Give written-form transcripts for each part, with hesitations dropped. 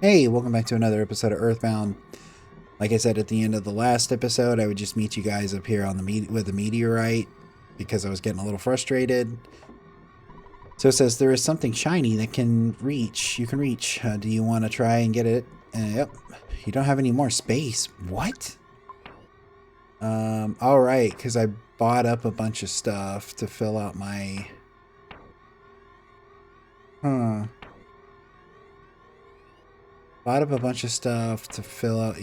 Hey, welcome back to another episode of Earthbound. Like I said at the end of the last episode, I would just meet you guys up here on with the meteorite because I was getting a little frustrated. So it says there is something shiny that can reach. You can reach. Do you want to try and get it? Yep. You don't have any more space. What? All right, because I bought up a bunch of stuff to fill out my. Huh. Bought up a bunch of stuff to fill out.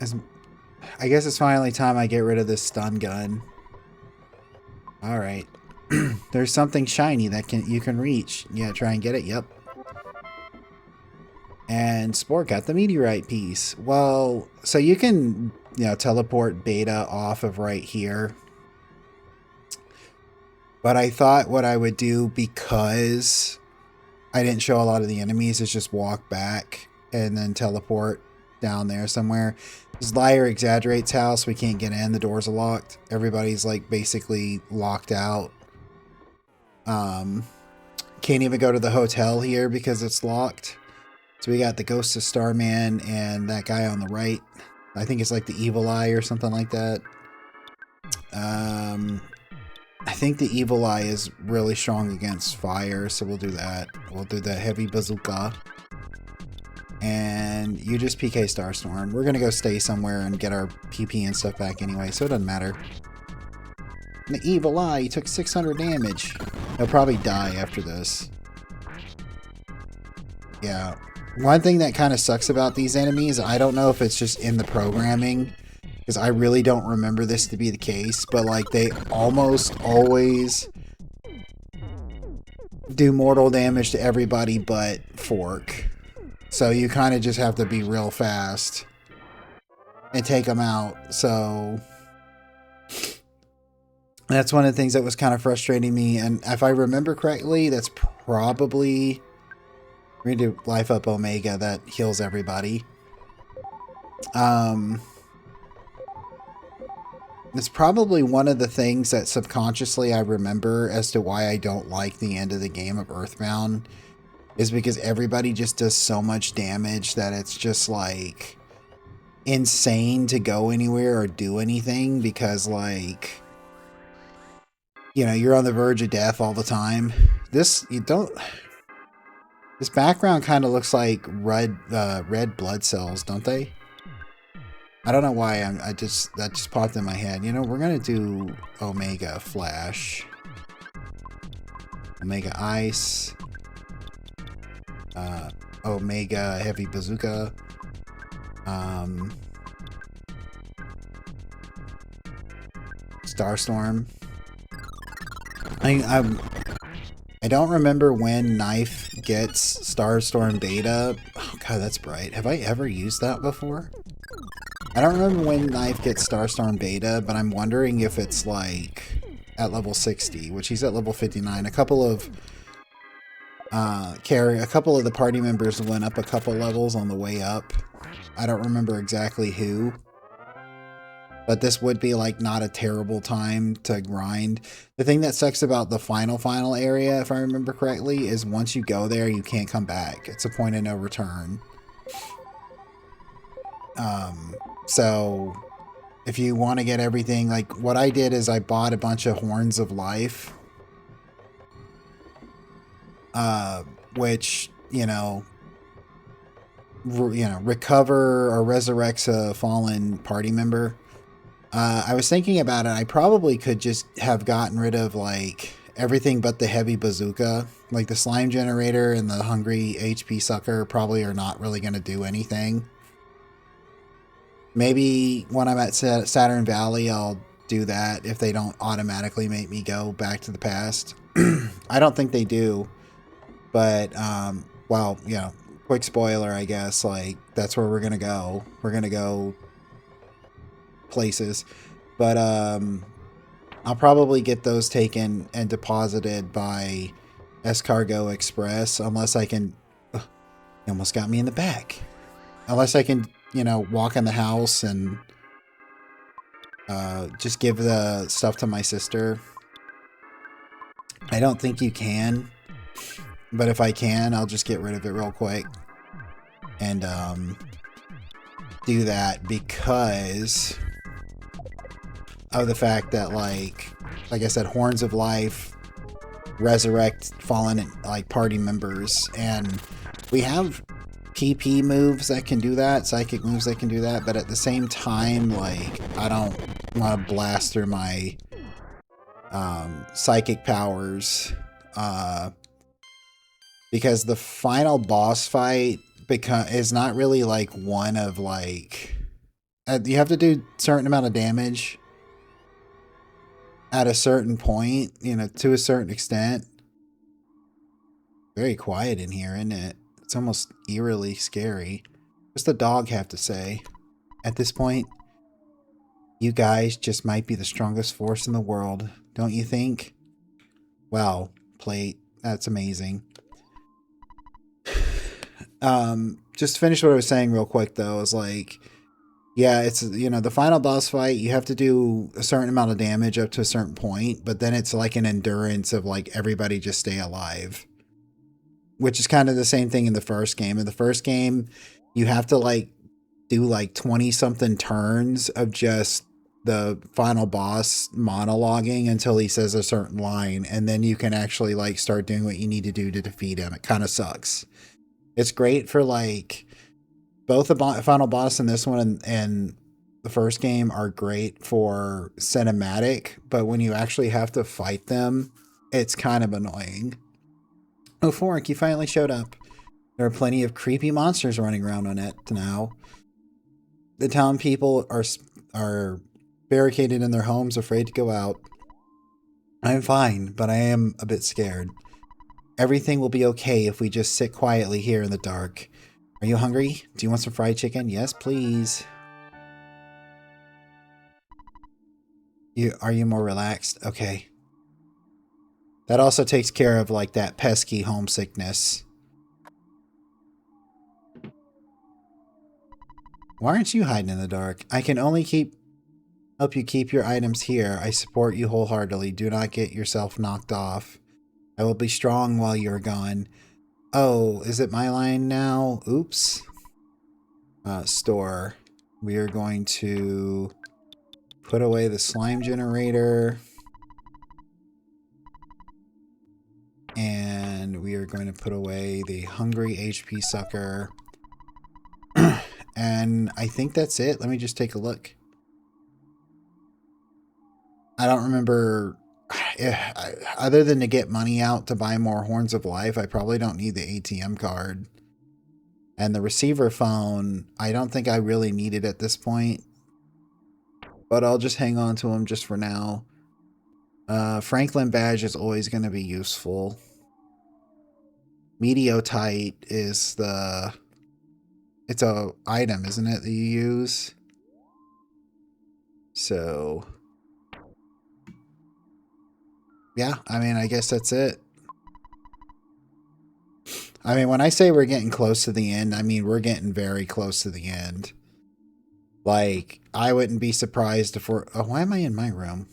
As I guess it's finally time I get rid of this stun gun. Alright. There's something shiny that you can reach. Yeah, try and get it. Yep. And Spore got the meteorite piece. Well, so you can, teleport Beta off of right here. But I thought what I would do, because I didn't show a lot of the enemies, is just walk back and then teleport down there somewhere. This Liar Exaggerates house, we can't get in. The doors are locked. Everybody's like basically locked out. Can't even go to the hotel here because it's locked. So we got the Ghost of Starman and that guy on the right. I think it's like the Evil Eye or something like that. I think the Evil Eye is really strong against fire, so we'll do that. We'll do the Heavy Bazooka. And you just PK Starstorm. We're gonna go stay somewhere and get our PP and stuff back anyway, so it doesn't matter. And the Evil Eye took 600 damage. He'll probably die after this. Yeah. One thing that kind of sucks about these enemies, I don't know if it's just in the programming, because I really don't remember this to be the case, but like they almost always do mortal damage to everybody but Fork. So you kind of just have to be real fast and take them out. So that's one of the things that was kind of frustrating me. And if I remember correctly, that's probably... We're going to do Life Up Omega that heals everybody. It's probably one of the things that subconsciously I remember as to why I don't like the end of the game of Earthbound, is because everybody just does so much damage that it's just like insane to go anywhere or do anything, because like, you're on the verge of death all the time. This background kind of looks like red blood cells, don't they? I don't know why that just popped in my head. We're gonna do Omega Flash, Omega Ice, Omega Heavy Bazooka, Starstorm. I don't remember when Knife gets Starstorm Beta. Oh god, that's bright. Have I ever used that before? I don't remember when Knife gets Starstorm Beta, but I'm wondering if it's like at level 60, which he's at level 59. A couple of the party members went up a couple levels on the way up. I don't remember exactly who. But this would be like not a terrible time to grind. The thing that sucks about the final area, if I remember correctly, is once you go there, you can't come back. It's a point of no return. So if you want to get everything, like what I did is I bought a bunch of Horns of Life, which, recover or resurrects a fallen party member. I was thinking about it. I probably could just have gotten rid of like everything but the Heavy Bazooka. Like the Slime Generator and the Hungry HP Sucker probably are not really going to do anything. Maybe when I'm at Saturn Valley, I'll do that if they don't automatically make me go back to the past. I don't think they do. But, well, quick spoiler, I guess. Like, that's where we're going to go. We're going to go places. But, I'll probably get those taken and deposited by Escargo Express, unless I can... Ugh, you almost got me in the back. Unless I can... walk in the house and just give the stuff to my sister. I don't think you can. But if I can, I'll just get rid of it real quick. And do that because of the fact that, like I said, Horns of Life resurrect fallen like party members, and we have PP moves that can do that, psychic moves that can do that, but at the same time, like, I don't want to blast through my psychic powers because the final boss fight is not really like one of like you have to do a certain amount of damage at a certain point, you know, to a certain extent. Very quiet in here, isn't it? It's almost eerily scary. What's the dog have to say? At this point, you guys just might be the strongest force in the world, don't you think? Wow, Plate, that's amazing. Just to finish what I was saying real quick though, is like, yeah, it's, you know, the final boss fight, you have to do a certain amount of damage up to a certain point, but then it's like an endurance of like everybody just stay alive. Which is kind of the same thing in the first game. In the first game, you have to like do like 20 something turns of just the final boss monologuing until he says a certain line, and then you can actually like start doing what you need to do to defeat him. It kind of sucks. It's great for like both the final boss and this one and the first game are great for cinematic, but when you actually have to fight them, it's kind of annoying. Oh, Fork, you finally showed up. There are plenty of creepy monsters running around on it now. The town people are barricaded in their homes, afraid to go out. I'm fine, but I am a bit scared. Everything will be okay if we just sit quietly here in the dark. Are you hungry? Do you want some fried chicken? Yes, please. Are you more relaxed? Okay. That also takes care of like that pesky homesickness. Why aren't you hiding in the dark? I can only help you keep your items here. I support you wholeheartedly. Do not get yourself knocked off. I will be strong while you're gone. Oh, is it my line now? Oops. Store. We are going to put away the slime generator. And we are going to put away the hungry HP sucker. And I think that's it. Let me just take a look. I don't remember. Other than to get money out to buy more Horns of Life, I probably don't need the ATM card. And the receiver phone, I don't think I really need it at this point. But I'll just hang on to them just for now. Franklin badge is always going to be useful. Meteoric is it's a item, isn't it, that you use? So yeah, I mean, I guess that's it. I mean, when I say we're getting close to the end, I mean, we're getting very close to the end. Like, I wouldn't be surprised if we're... Oh, why am I in my room?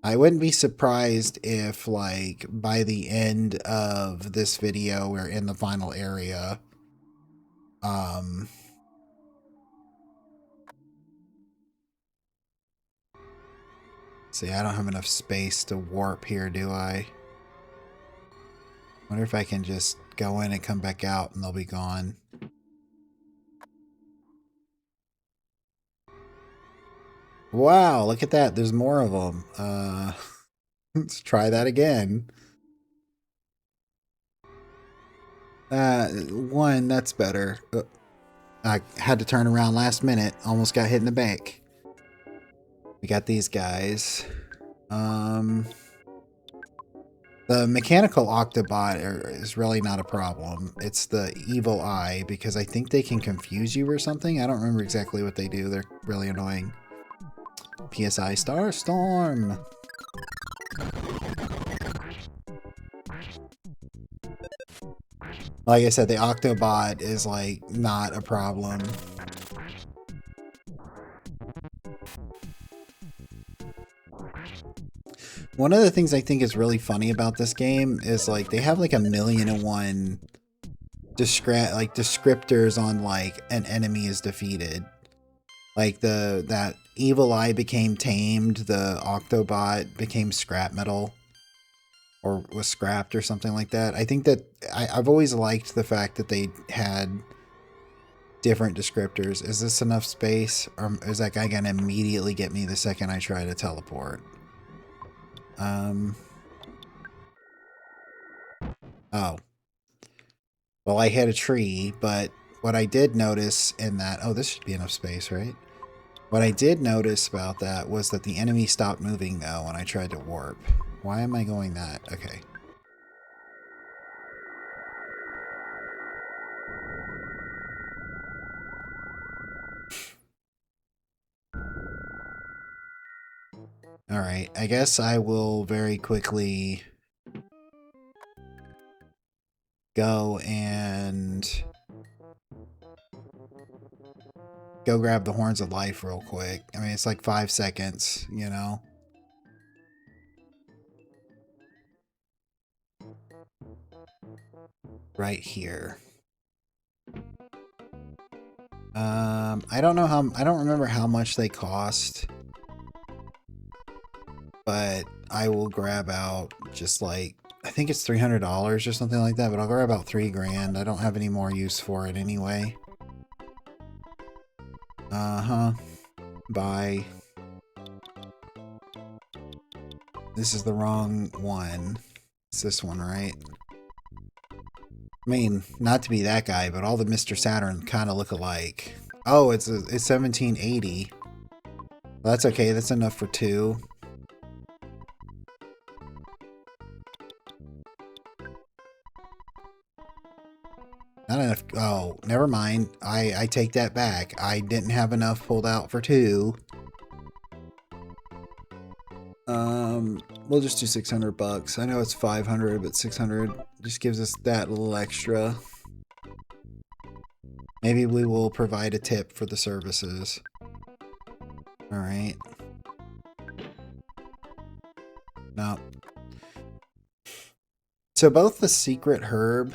I wouldn't be surprised if, like, by the end of this video, we're in the final area. See, I don't have enough space to warp here, do I? Wonder if I can just go in and come back out and they'll be gone. Wow, look at that. There's more of them. Let's try that again. One, that's better. I had to turn around last minute. Almost got hit in the back. We got these guys. The mechanical Octobot is really not a problem. It's the evil eye, because I think they can confuse you or something. I don't remember exactly what they do. They're really annoying. PSI Starstorm. Like I said, the Octobot is like not a problem. One of the things I think is really funny about this game is like they have like 1,000,001 descriptors on like an enemy is defeated. Like that evil eye became tamed, the Octobot became scrap metal. Or was scrapped or something like that. I think that I've always liked the fact that they had different descriptors. Is this enough space? Or is that guy gonna immediately get me the second I try to teleport? Oh. Well, I hit a tree, but what I did notice in that... Oh, this should be enough space, right? What I did notice about that was that the enemy stopped moving, though, when I tried to warp. Why am I going that? Okay. Alright, I guess I will very quickly go and go grab the Horns of Life real quick. I mean, it's like 5 seconds, you know? Right here. I don't know how... I don't remember how much they cost. But I will grab out just like... I think it's $300 or something like that, but I'll grab about $3 grand. I don't have any more use for it anyway. Bye. This is the wrong one. It's this one, right? I mean, not to be that guy, but all the Mr. Saturn kind of look alike. Oh, it's 1780. Well, that's okay. That's enough for 2. Not enough. Oh, never mind. I take that back. I didn't have enough pulled out for 2. We'll just do 600 bucks. I know it's 500, but 600 just gives us that little extra. Maybe we will provide a tip for the services. All right. No. So both the secret herb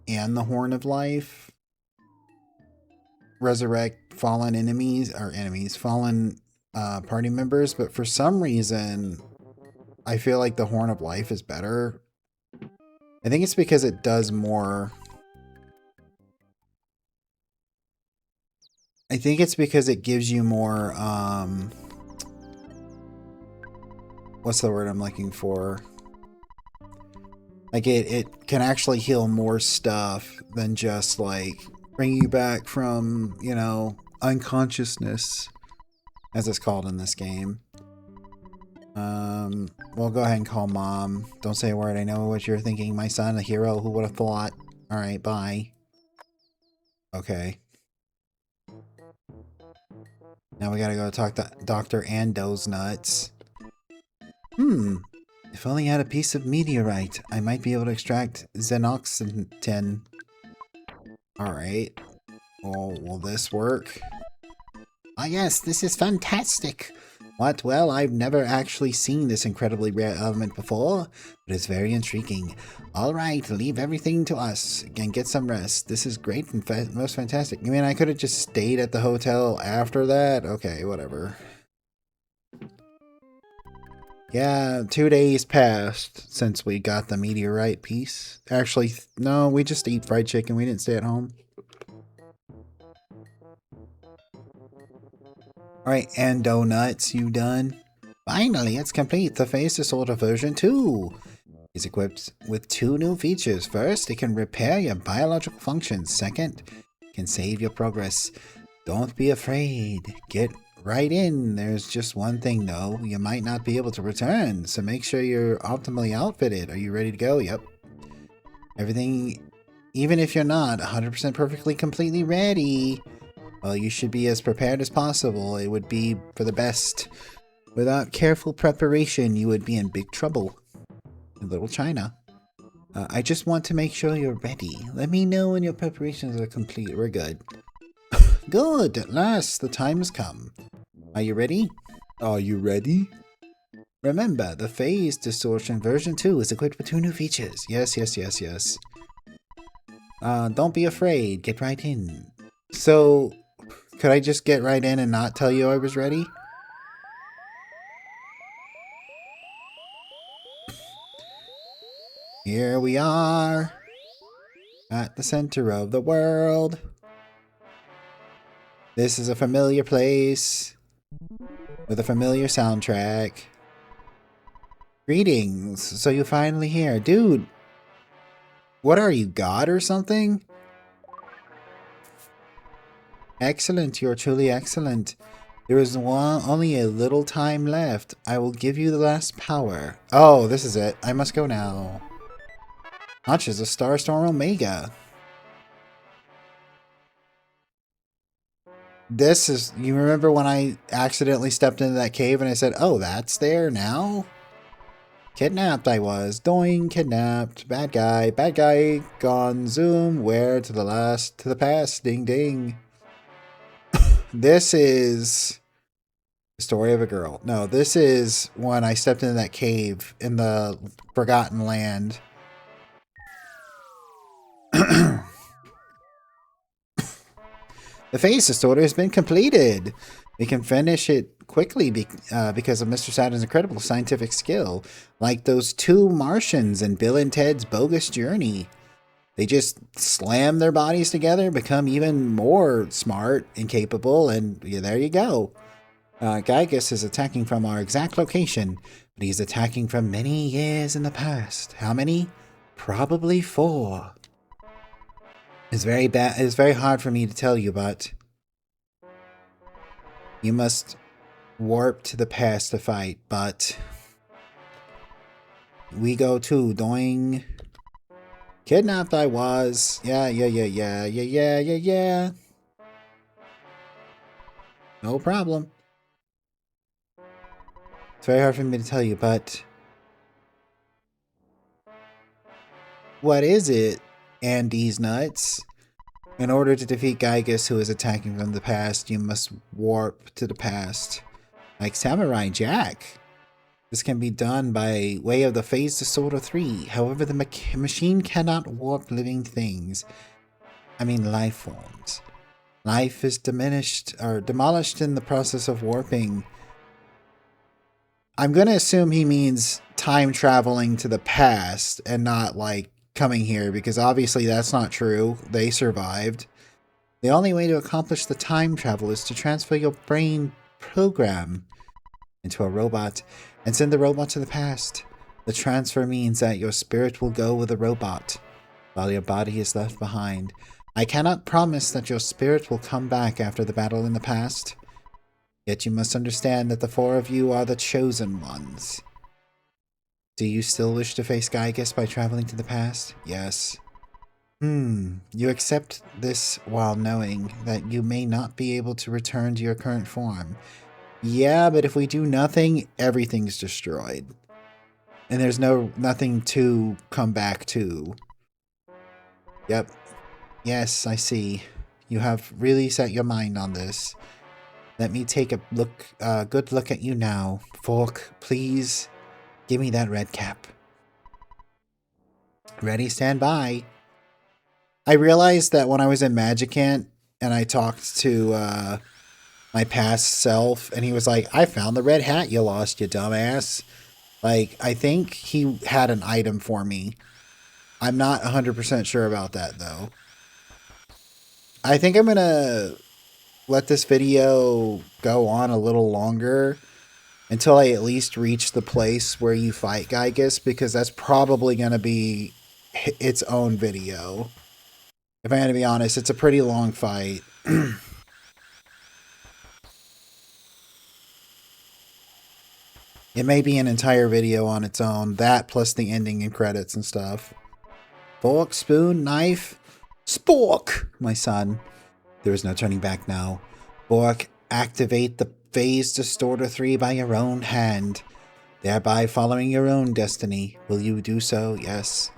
and the Horn of Life resurrect fallen fallen party members, but for some reason I feel like the Horn of Life is better. I think it's because it does more. I think it's because it gives you more what's the word I'm looking for? Like it can actually heal more stuff than just like bring you back from, you know, unconsciousness, as it's called in this game. We'll go ahead and call Mom. Don't say a word. I know what you're thinking. My son, a hero. Who would have thought? All right, bye. Okay. Now we gotta go talk to Dr. Ando's nuts. If only I had a piece of meteorite, I might be able to extract xenoxantin. Alright. Well, will this work? Ah yes, this is fantastic! What? Well, I've never actually seen this incredibly rare element before, but it's very intriguing. Alright, leave everything to us and get some rest. This is great and most fantastic. You mean I could have just stayed at the hotel after that? Okay, whatever. Yeah, 2 days passed since we got the meteorite piece. Actually, no, we just eat fried chicken. We didn't stay at home. Alright, and donuts, you done? Finally, it's complete. The Phase Disorder version 2 is equipped with 2 new features. First, it can repair your biological functions. Second, it can save your progress. Don't be afraid. Get right in. There's just one thing though. You might not be able to return, so make sure you're optimally outfitted. Are you ready to go? Yep. Everything, even if you're not 100% perfectly completely ready, well, you should be as prepared as possible. It would be for the best. Without careful preparation, you would be in big trouble. In Little China. I just want to make sure you're ready. Let me know when your preparations are complete. We're good. Good. At last, the time has come. Are you ready? Are you ready? Remember, the phase distortion version 2 is equipped with 2 new features. Yes, yes, yes, yes. Don't be afraid. Get right in. So, could I just get right in and not tell you I was ready? Here we are. At the center of the world. This is a familiar place. With a familiar soundtrack. Greetings. So you're finally here. Dude. What are you, God or something? Excellent. You're truly excellent. There is only a little time left. I will give you the last power. Oh, this is it. I must go now. Launches a Starstorm Omega. This is... You remember when I accidentally stepped into that cave and I said, oh, that's there now? Kidnapped I was. Doing, kidnapped. Bad guy. Bad guy. Gone. Zoom. Where? To the past. Ding, ding. This is... The story of a girl. No, this is when I stepped into that cave in the Forgotten Land. The phase distorter has been completed. We can finish it quickly because of Mr. Saturn's incredible scientific skill. Like those 2 Martians in Bill and Ted's Bogus Journey. They just slam their bodies together, become even more smart and capable, and there you go. Gygus is attacking from our exact location, but he's attacking from many years in the past. How many? Probably 4. It's very hard for me to tell you, but you must warp to the past to fight, but we go too, doing. Kidnapped I was. Yeah. No problem. It's very hard for me to tell you, but what is it, Andy's nuts? In order to defeat Gygus, who is attacking from the past, you must warp to the past. Like Samurai Jack. This can be done by way of the Phase Distorter 3. However, the machine cannot warp living things. I mean life forms. Life is demolished in the process of warping. I'm gonna assume he means time traveling to the past and not like coming here, because obviously that's not true. They survived. The only way to accomplish the time travel is to transfer your brain program into a robot and send the robot to the past. The transfer means that your spirit will go with the robot, while your body is left behind. I cannot promise that your spirit will come back after the battle in the past, yet you must understand that the 4 of you are the chosen ones. Do you still wish to face Gygus by traveling to the past? Yes. You accept this while knowing that you may not be able to return to your current form. Yeah, but if we do nothing, everything's destroyed. And there's nothing to come back to. Yep. Yes, I see. You have really set your mind on this. Let me take a good look at you now. Fork, please give me that red cap. Ready, stand by. I realized that when I was in Magicant and I talked to my past self, and he was like, I found the red hat you lost, you dumbass. Like, I think he had an item for me. I'm not 100% sure about that, though. I think I'm going to let this video go on a little longer until I at least reach the place where you fight Gygus, because that's probably going to be its own video. If I'm going to be honest, it's a pretty long fight. It may be an entire video on its own. That plus the ending and credits and stuff. Fork, spoon, knife. Spork, my son. There is no turning back now. Bork, activate the Phase Distorter 3 by your own hand, thereby following your own destiny. Will you do so? Yes.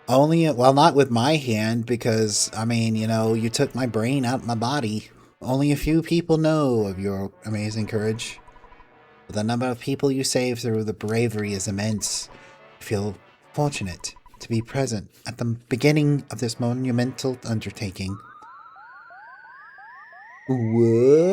Only, well, not with my hand, because, I mean, you know, you took my brain out of my body. Only a few people know of your amazing courage. The number of people you save through the bravery is immense. I feel fortunate to be present at the beginning of this monumental undertaking. What?